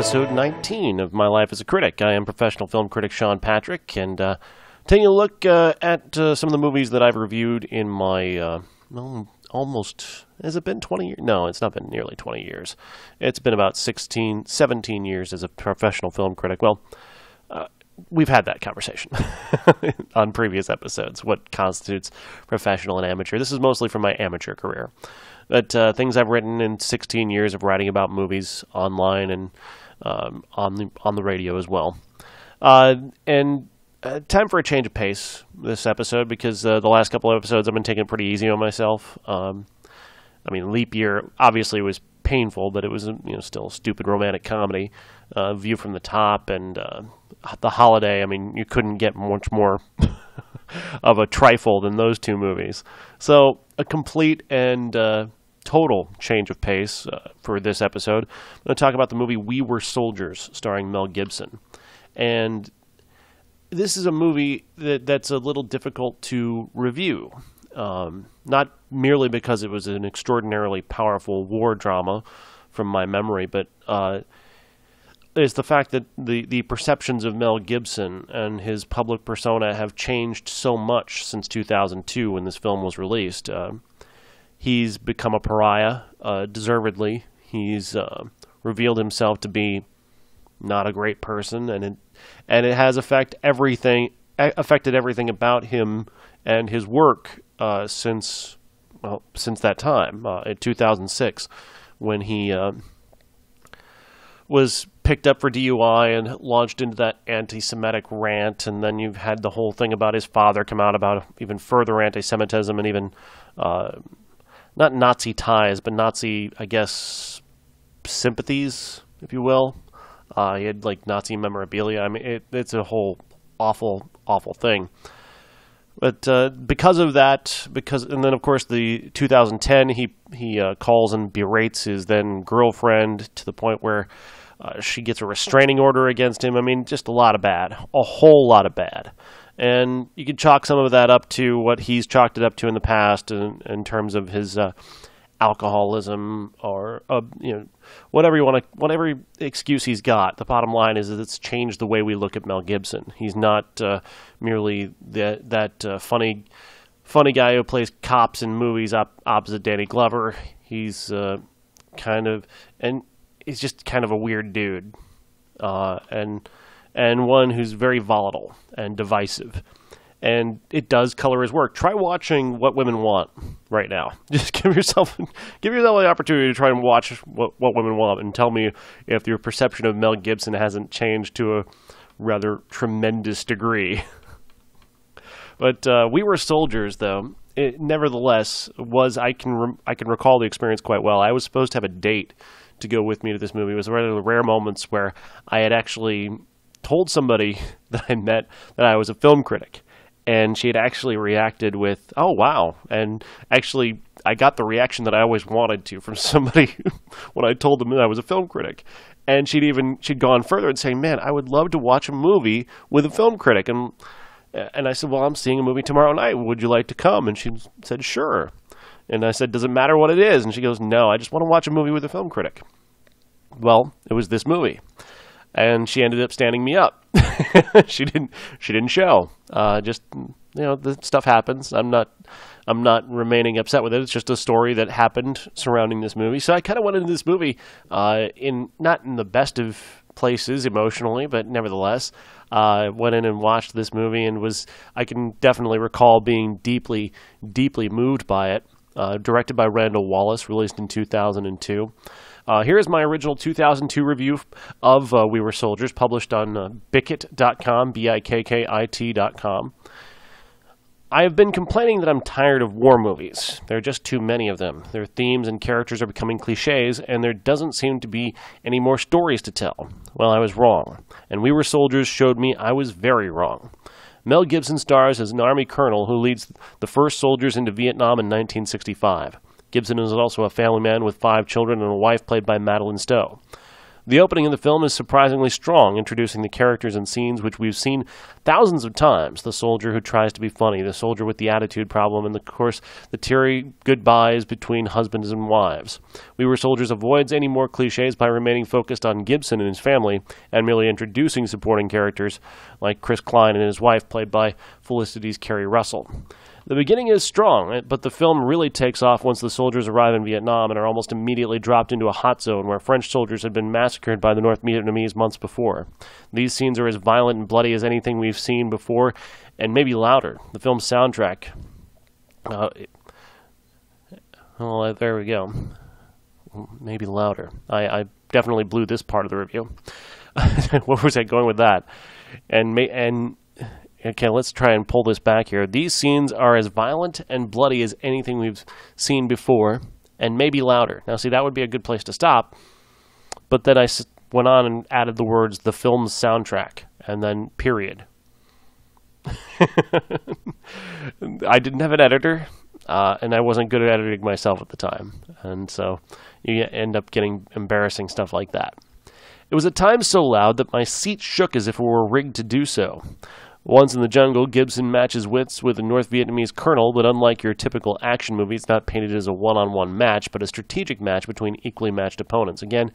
episode 19 of My Life as a Critic. I am professional film critic Sean Patrick, and taking a look at some of the movies that I've reviewed in my, almost, has it been 20 years? No, it's not been nearly 20 years. It's been about 17 years as a professional film critic. Well, we've had that conversation on previous episodes, what constitutes professional and amateur. This is mostly from my amateur career. But things I've written in 16 years of writing about movies online and on the radio as well. And time for a change of pace this episode, because the last couple of episodes I've been taking it pretty easy on myself. Leap Year obviously was painful, but it was still a stupid romantic comedy. View from the Top and The Holiday. I mean, you couldn't get much more of a trifle than those two movies. So a complete and total change of pace for this episode. I'm going to talk about the movie We Were Soldiers, starring Mel Gibson. And this is a movie that's a little difficult to review. Not merely because it was an extraordinarily powerful war drama from my memory, but is the fact that the perceptions of Mel Gibson and his public persona have changed so much since 2002 when this film was released. He's become a pariah, deservedly. He's revealed himself to be not a great person, and it has affected everything about him and his work since that time, in 2006, when he was picked up for DUI and launched into that anti-Semitic rant, and then you've had the whole thing about his father come out about even further anti-Semitism and even not Nazi ties, but Nazi, I guess, sympathies, if you will. He had like Nazi memorabilia. I mean, it's a whole awful, awful thing. But because of that, and then of course the 2010, he calls and berates his then girlfriend to the point where she gets a restraining order against him. I mean, just a lot of bad, a whole lot of bad. And you could chalk some of that up to what he's chalked it up to in the past in terms of his alcoholism or whatever excuse he's got. The bottom line is that it's changed the way we look at Mel Gibson. He's not merely that funny guy who plays cops in movies opposite Danny Glover. He's he's just kind of a weird dude, and one who's very volatile and divisive. And it does color his work. Try watching What Women Want right now. Just give yourself the opportunity to try and watch What Women Want and tell me if your perception of Mel Gibson hasn't changed to a rather tremendous degree. But We Were Soldiers, though, it nevertheless was. I can recall the experience quite well. I was supposed to have a date to go with me to this movie. It was one of the rare moments where I had actually told somebody that I met that I was a film critic. And she had actually reacted with, "Oh, wow." And actually, I got the reaction that I always wanted to from somebody when I told them that I was a film critic. And she'd gone further and saying, "Man, I would love to watch a movie with a film critic." And I said, "Well, I'm seeing a movie tomorrow night. Would you like to come?" And she said, "Sure." And I said, "Does it matter what it is?" And she goes, "No, I just want to watch a movie with a film critic." Well, it was this movie. And she ended up standing me up. She didn't show. The stuff happens. I'm not remaining upset with it. It's just a story that happened surrounding this movie. So I kind of went into this movie not in the best of places emotionally, but nevertheless, went in and watched this movie and I can definitely recall being deeply, deeply moved by it. Directed by Randall Wallace, released in 2002. Here is my original 2002 review of We Were Soldiers, published on Bickit.com, BIKKIT.com. I have been complaining that I'm tired of war movies. There are just too many of them. Their themes and characters are becoming cliches, and there doesn't seem to be any more stories to tell. Well, I was wrong, and We Were Soldiers showed me I was very wrong. Mel Gibson stars as an Army colonel who leads the first soldiers into Vietnam in 1965. Gibson is also a family man with 5 children and a wife played by Madeline Stowe. The opening of the film is surprisingly strong, introducing the characters and scenes which we've seen thousands of times. The soldier who tries to be funny, the soldier with the attitude problem, and of course the teary goodbyes between husbands and wives. We Were Soldiers avoids any more cliches by remaining focused on Gibson and his family and merely introducing supporting characters like Chris Klein and his wife, played by Felicity's Carrie Russell. The beginning is strong, but the film really takes off once the soldiers arrive in Vietnam and are almost immediately dropped into a hot zone where French soldiers had been massacred by the North Vietnamese months before. These scenes are as violent and bloody as anything we've seen before, and maybe louder. The film's soundtrack... there we go. Maybe louder. I definitely blew this part of the review. Where was I going with that? Okay, let's try and pull this back here. These scenes are as violent and bloody as anything we've seen before, and maybe louder. Now, see, that would be a good place to stop, but then I went on and added the words, the film's soundtrack, and then period. I didn't have an editor, and I wasn't good at editing myself at the time, and so you end up getting embarrassing stuff like that. It was at times so loud that my seat shook as if it were rigged to do so. Once in the jungle, Gibson matches wits with a North Vietnamese colonel, but unlike your typical action movie, it's not painted as a one-on-one match, but a strategic match between equally matched opponents. Again,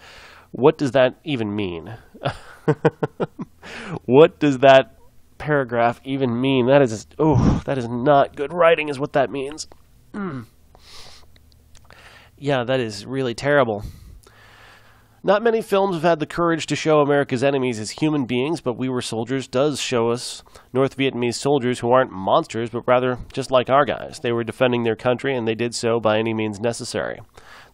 what does that even mean? What does that paragraph even mean? That is not good writing is what that means. Yeah, that is really terrible. Not many films have had the courage to show America's enemies as human beings, but We Were Soldiers does show us North Vietnamese soldiers who aren't monsters, but rather just like our guys. They were defending their country, and they did so by any means necessary.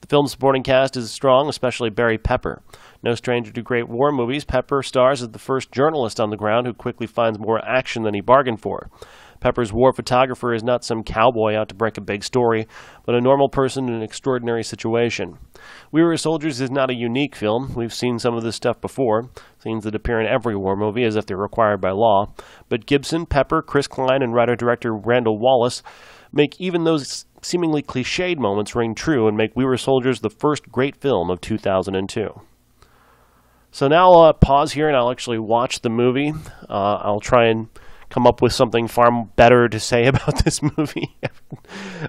The film's supporting cast is strong, especially Barry Pepper. No stranger to great war movies, Pepper stars as the first journalist on the ground who quickly finds more action than he bargained for. Pepper's war photographer is not some cowboy out to break a big story, but a normal person in an extraordinary situation. We Were Soldiers is not a unique film. We've seen some of this stuff before, scenes that appear in every war movie as if they're required by law. But Gibson, Pepper, Chris Klein, and writer-director Randall Wallace make even those seemingly cliched moments ring true and make We Were Soldiers the first great film of 2002. So now I'll pause here and I'll actually watch the movie. I'll try and come up with something far better to say about this movie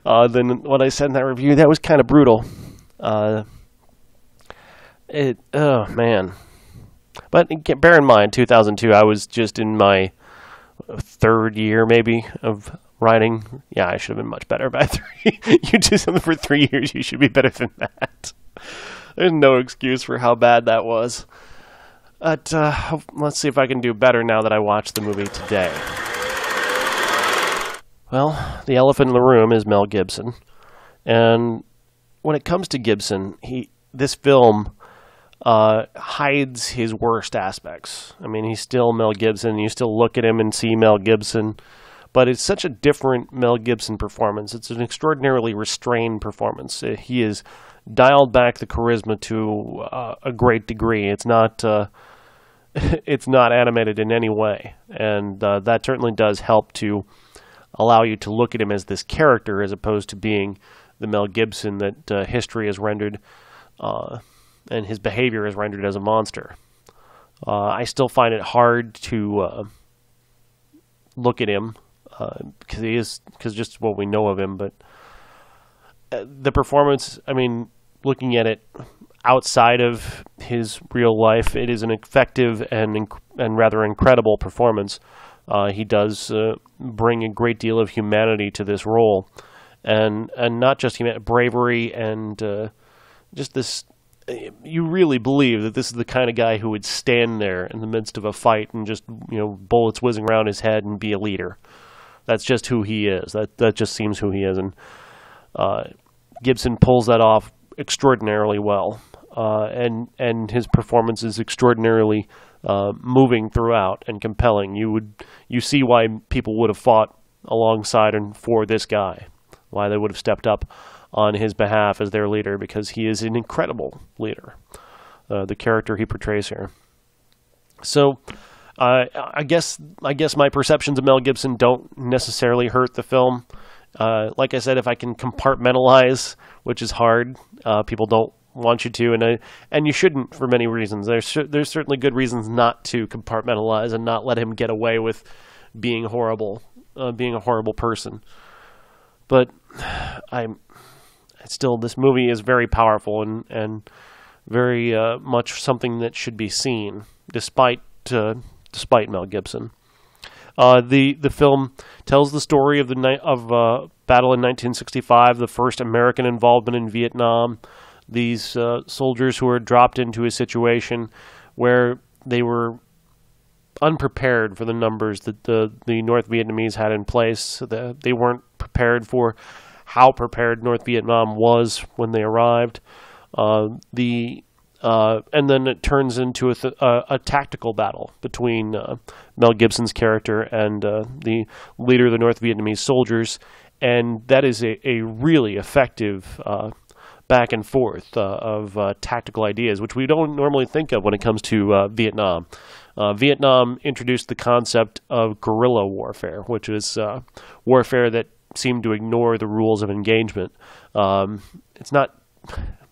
than what I said in that review. That was kind of brutal. Oh, man. But bear in mind, 2002, I was just in my third year, maybe, of writing. Yeah, I should have been much better by 3. You do something for 3 years, you should be better than that. There's no excuse for how bad that was. But let's see if I can do better now that I watched the movie today. Well, the elephant in the room is Mel Gibson. And when it comes to Gibson, this film hides his worst aspects. I mean, he's still Mel Gibson. You still look at him and see Mel Gibson. But it's such a different Mel Gibson performance. It's an extraordinarily restrained performance. He has dialed back the charisma to a great degree. It's not animated in any way, and that certainly does help to allow you to look at him as this character as opposed to being the Mel Gibson that history has rendered and his behavior is rendered as a monster. I still find it hard to look at him because just what we know of him, but the performance, I mean, looking at it outside of his real life, it is an effective and rather incredible performance. He does bring a great deal of humanity to this role, and not just bravery and just this. You really believe that this is the kind of guy who would stand there in the midst of a fight and just bullets whizzing around his head and be a leader. That's just who he is. That just seems who he is, and Gibson pulls that off extraordinarily well. And his performance is extraordinarily moving throughout and compelling. You see why people would have fought alongside and for this guy, why they would have stepped up on his behalf as their leader, because he is an incredible leader, the character he portrays here. So I guess my perceptions of Mel Gibson don't necessarily hurt the film. Like I said, if I can compartmentalize, which is hard, people don't want you to, and you shouldn't for many reasons. There's certainly good reasons not to compartmentalize and not let him get away with being horrible, being a horrible person. But this movie is very powerful and very much something that should be seen, despite Mel Gibson. The film tells the story of battle in 1965, the first American involvement in Vietnam. These soldiers who were dropped into a situation where they were unprepared for the numbers that the North Vietnamese had in place. They weren't prepared for how prepared North Vietnam was when they arrived. And then it turns into a tactical battle between Mel Gibson's character and the leader of the North Vietnamese soldiers, and that is a really effective back and forth of tactical ideas, which we don't normally think of when it comes to Vietnam. Vietnam introduced the concept of guerrilla warfare, which is warfare that seemed to ignore the rules of engagement. It's not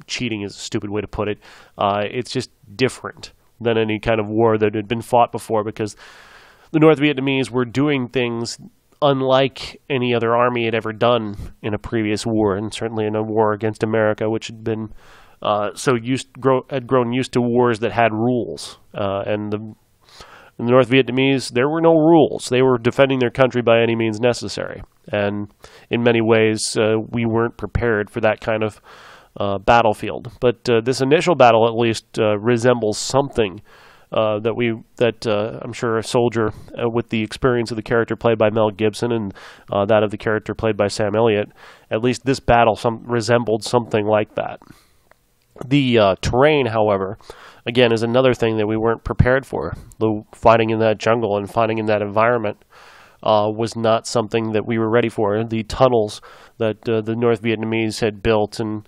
cheating is a stupid way to put it. It's just different than any kind of war that had been fought before, because the North Vietnamese were doing things unlike any other army had ever done in a previous war, and certainly in a war against America, which had been had grown used to wars that had rules. And the North Vietnamese, there were no rules. They were defending their country by any means necessary. And in many ways, we weren't prepared for that kind of battlefield. But this initial battle, at least, resembles something that I'm sure a soldier with the experience of the character played by Mel Gibson and that of the character played by Sam Elliott, at least this battle resembled something like that. The terrain, however, again, is another thing that we weren't prepared for. The fighting in that jungle and fighting in that environment was not something that we were ready for. The tunnels that the North Vietnamese had built and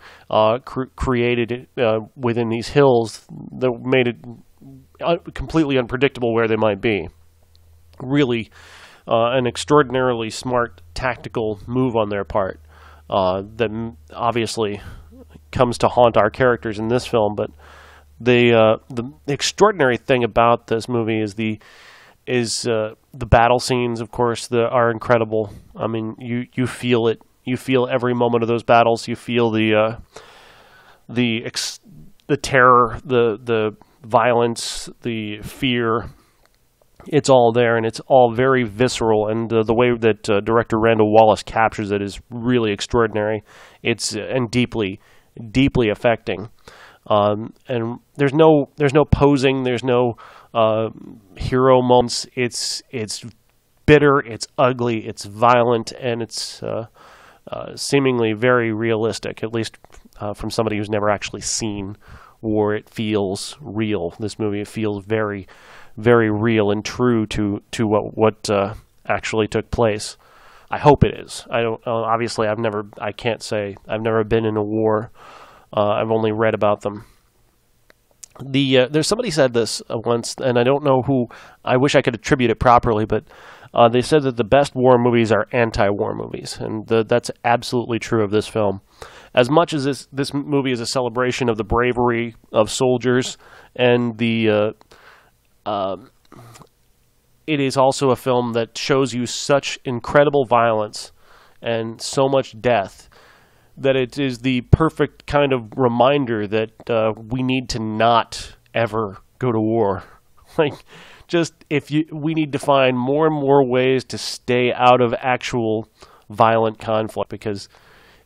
created within these hills that made it completely unpredictable where they might be. Really an extraordinarily smart tactical move on their part that obviously comes to haunt our characters in this film. But the extraordinary thing about this movie is the battle scenes. Of course, are incredible. I mean, you feel it. You feel every moment of those battles. You feel the terror, the violence, the fear. It's all there, and it's all very visceral. And the way that director Randall Wallace captures it is really extraordinary. It's and deeply affecting. And there's no posing. There's no hero moments. It's bitter. It's ugly. It's violent, and it's seemingly very realistic. At least from somebody who's never actually seen war, it feels real. This movie, it feels very, very real and true to what actually took place. I hope it is. I don't. Obviously, I can't say I've never been in a war. I've only read about them. There's somebody said this once, and I don't know who. I wish I could attribute it properly, but they said that the best war movies are anti-war movies, and that's absolutely true of this film. As much as this movie is a celebration of the bravery of soldiers, and it is also a film that shows you such incredible violence and so much death, that it is the perfect kind of reminder that we need to not ever go to war. We need to find more and more ways to stay out of actual violent conflict, because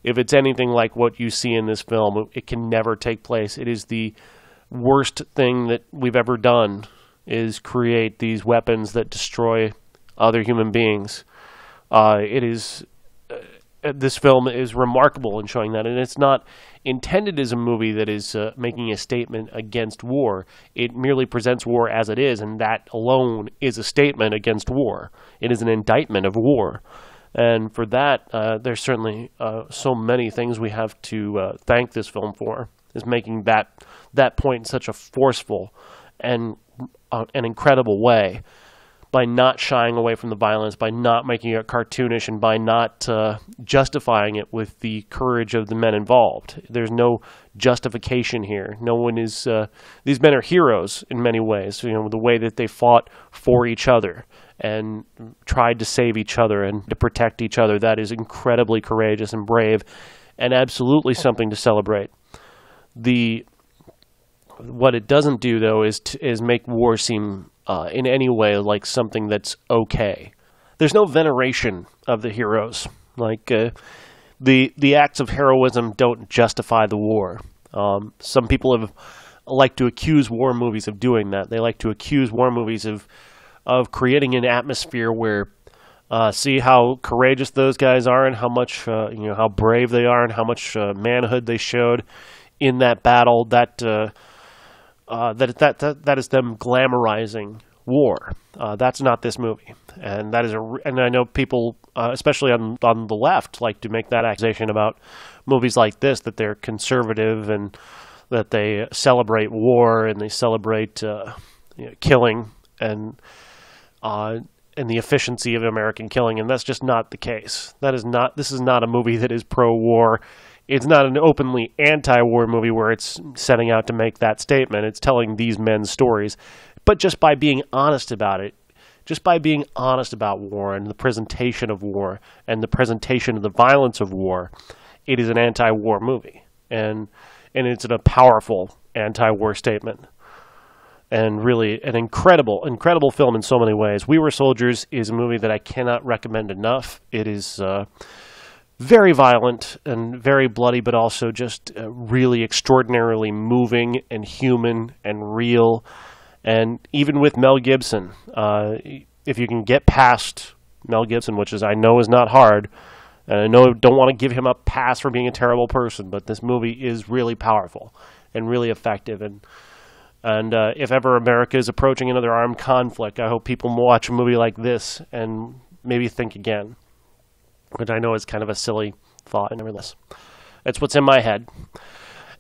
if it's anything like what you see in this film, it can never take place. It is the worst thing that we've ever done, is create these weapons that destroy other human beings. This film is remarkable in showing that, and it's not intended as a movie that is making a statement against war. It merely presents war as it is, and that alone is a statement against war. It is an indictment of war. And for that, there's certainly so many things we have to thank this film for, is making that point in such a forceful and an incredible way, by not shying away from the violence, by not making it cartoonish, and by not justifying it with the courage of the men involved. There's no justification here. No one is. These men are heroes in many ways. The way that they fought for each other, and tried to save each other and to protect each other. That is incredibly courageous and brave, and absolutely something to celebrate. What it doesn't do, though, is make war seem in any way like something that's okay. There's no veneration of the heroes. Like the acts of heroism don't justify the war. Some people have like to accuse war movies of doing that. They like to accuse war movies of creating an atmosphere where see how courageous those guys are and how much how brave they are and how much manhood they showed in that battle. That is them glamorizing war. That's not this movie, and that is and I know people, especially on the left, like to make that accusation about movies like this, that they're conservative and that they celebrate war and they celebrate killing and the efficiency of American killing, and that's just not the case. This is not a movie that is pro-war. It's not an openly anti-war movie where it's setting out to make that statement. It's telling these men's stories. But just by being honest about it, just by being honest about war and the presentation of war and the presentation of the violence of war, it is an anti-war movie. And it's a powerful anti-war statement. And really an incredible film in so many ways. We Were Soldiers is a movie that I cannot recommend enough. It is very violent and very bloody, but also just really extraordinarily moving and human and real. And even with Mel Gibson, if you can get past Mel Gibson, which I know is not hard, and I know don't want to give him a pass for being a terrible person, but this movie is really powerful and really effective. And if ever America is approaching another armed conflict, I hope people watch a movie like this and maybe think again, which I know is kind of a silly thought, and nevertheless, it's what's in my head.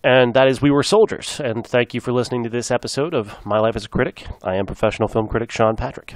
And that is We Were Soldiers. And thank you for listening to this episode of My Life as a Critic. I am professional film critic Sean Patrick.